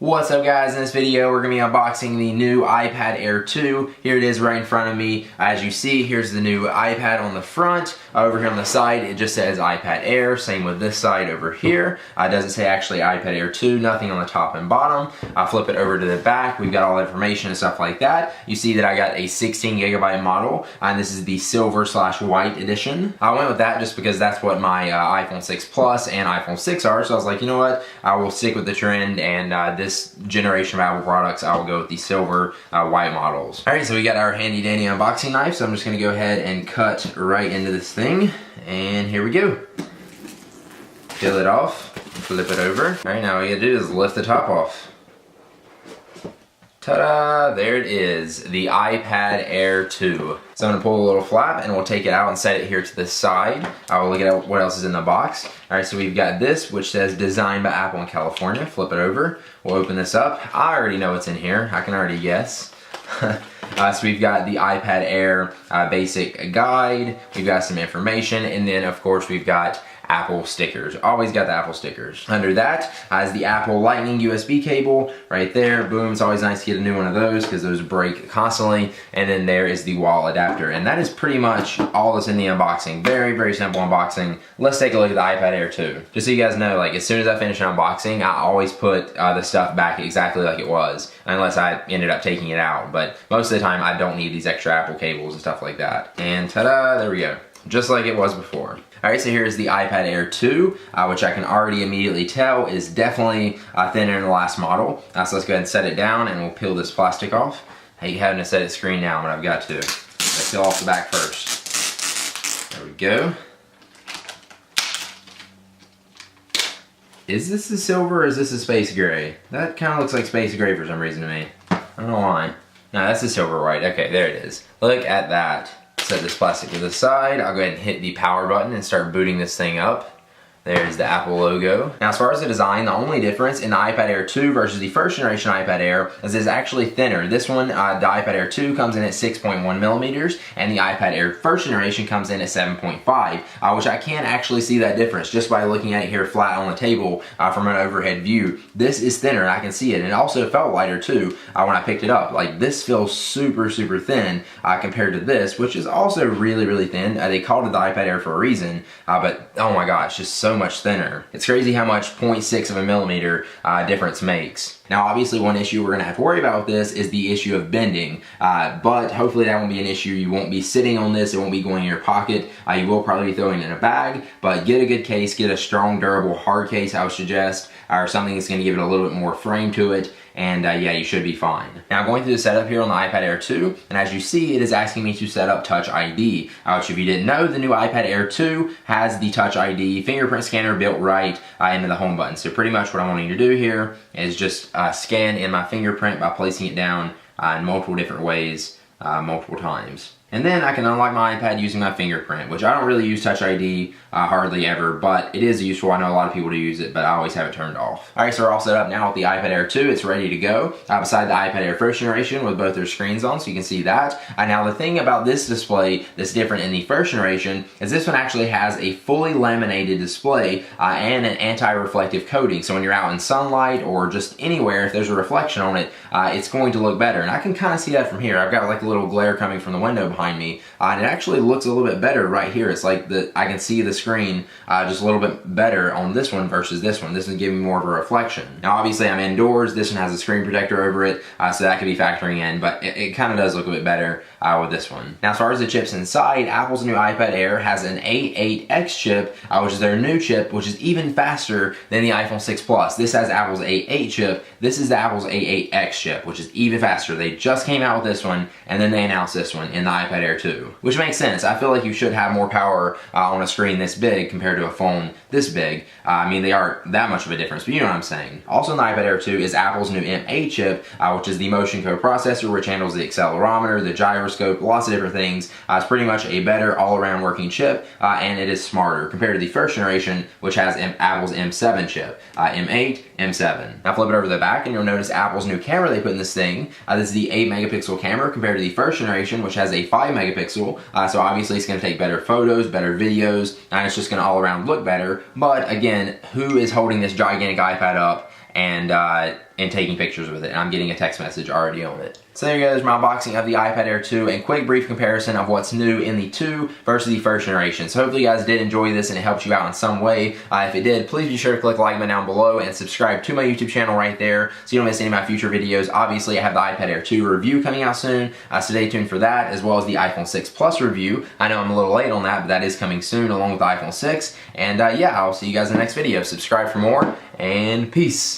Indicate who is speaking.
Speaker 1: What's up guys, in this video we're going to be unboxing the new iPad Air 2. Here it is right in front of me. As you see, here's the new iPad on the front. Over here on the side it just says iPad Air, same with this side over here. It doesn't say actually iPad Air 2, nothing on the top and bottom. I'll flip it over to the back, we've got all the information and stuff like that. You see that I got a 16GB model, and this is the silver/white edition. I went with that just because that's what my iPhone 6 Plus and iPhone 6 are, so I was like, you know what, I will stick with the trend, and this generation of Apple products, I will go with the silver white models. Alright, so we got our handy dandy unboxing knife, so I'm just going to go ahead and cut right into this thing, and here we go. Peel it off, flip it over. Alright, now all you gotta do is lift the top off. Ta-da! There it is, the iPad Air 2. So I'm going to pull a little flap and we'll take it out and set it here to the side. I will look at what else is in the box. Alright, so we've got this, which says designed by Apple in California. Flip it over. We'll open this up. I already know what's in here. I can already guess. So we've got the iPad Air basic guide. We've got some information, and then of course we've got Apple stickers. Always got the Apple stickers. Under that is the Apple Lightning USB cable right there. Boom, it's always nice to get a new one of those because those break constantly. And then there is the wall adapter. And that is pretty much all that's in the unboxing. Very, very simple unboxing. Let's take a look at the iPad Air 2. Just so you guys know, like as soon as I finish an unboxing, I always put the stuff back exactly like it was, unless I ended up taking it out. But most of the time, I don't need these extra Apple cables and stuff like that. And ta-da, there we go. Just like it was before. Alright, so here's the iPad Air 2, which I can already immediately tell is definitely thinner than the last model. So let's go ahead and set it down and we'll peel this plastic off. I hate having to set it screen now, but I've got to. Let's peel off the back first. There we go. Is this a silver or is this a space gray? That kind of looks like space gray for some reason to me. I don't know why. No, that's a silver white. Okay, there it is. Look at that. Set this plastic to the side. I'll go ahead and hit the power button and start booting this thing up. There's the Apple logo. Now as far as the design, the only difference in the iPad Air 2 versus the first generation iPad Air is it's actually thinner. This one, the iPad Air 2 comes in at 6.1 millimeters, and the iPad Air first generation comes in at 7.5, which I can actually see that difference just by looking at it here flat on the table from an overhead view. This is thinner, and I can see it, and it also felt lighter too when I picked it up. Like this feels super, super thin compared to this, which is also really, really thin. They called it the iPad Air for a reason, but oh my gosh, just so much thinner. It's crazy how much 0.6 of a millimeter difference makes. Now obviously one issue we're going to have to worry about with this is the issue of bending, but hopefully that won't be an issue. You won't be sitting on this, it won't be going in your pocket. You will probably be throwing it in a bag, but get a good case, get a strong, durable, hard case I would suggest, or something that's going to give it a little bit more frame to it, and yeah, you should be fine. Now I'm going through the setup here on the iPad Air 2, and as you see, it is asking me to set up Touch ID, which if you didn't know, the new iPad Air 2 has the Touch ID fingerprint scanner built right into the home button. So pretty much what I'm wanting to do here is just scan in my fingerprint by placing it down in multiple different ways, multiple times. And then I can unlock my iPad using my fingerprint, which I don't really use Touch ID hardly ever, but it is useful. I know a lot of people do use it, but I always have it turned off. Alright, so we're all set up now with the iPad Air 2. It's ready to go beside the iPad Air first generation with both their screens on, so you can see that. Now the thing about this display that's different in the first generation is this one actually has a fully laminated display and an anti-reflective coating. So when you're out in sunlight or just anywhere, if there's a reflection on it, it's going to look better. And I can kind of see that from here. I've got like a little glare coming from the window behind me, and it actually looks a little bit better right here. It's like I can see the screen just a little bit better on this one versus this one. This is giving me more of a reflection. Now obviously I'm indoors, this one has a screen protector over it, so that could be factoring in, but it kind of does look a bit better with this one. Now as far as the chips inside, Apple's new iPad Air has an A8X chip, which is their new chip, which is even faster than the iPhone 6 Plus. This has Apple's A8 chip, this is the Apple's A8X chip, which is even faster. They just came out with this one, and then they announced this one in the iPad Air 2, which makes sense. I feel like you should have more power on a screen this big compared to a phone this big. I mean, they aren't that much of a difference, but you know what I'm saying. Also in the iPad Air 2 is Apple's new M8 chip, which is the motion coprocessor, which handles the accelerometer, the gyroscope, lots of different things. It's pretty much a better all-around working chip, and it is smarter compared to the first generation, which has Apple's M7 chip. M8, M7. Now flip it over to the back, and you'll notice Apple's new camera they put in this thing. This is the 8 megapixel camera compared to the first generation, which has a 5 megapixel. So obviously it's going to take better photos, better videos, and it's just going to all around look better. But again, who is holding this gigantic iPad up and and taking pictures with it. And I'm getting a text message already on it. So there you go, there's my unboxing of the iPad Air 2 and quick brief comparison of what's new in the 2 versus the first generation. So hopefully you guys did enjoy this and it helped you out in some way. If it did, please be sure to click the like button down below and subscribe to my YouTube channel right there so you don't miss any of my future videos. Obviously I have the iPad Air 2 review coming out soon, so stay tuned for that, as well as the iPhone 6 Plus review. I know I'm a little late on that, but that is coming soon along with the iPhone 6. And yeah, I'll see you guys in the next video. Subscribe for more, and peace.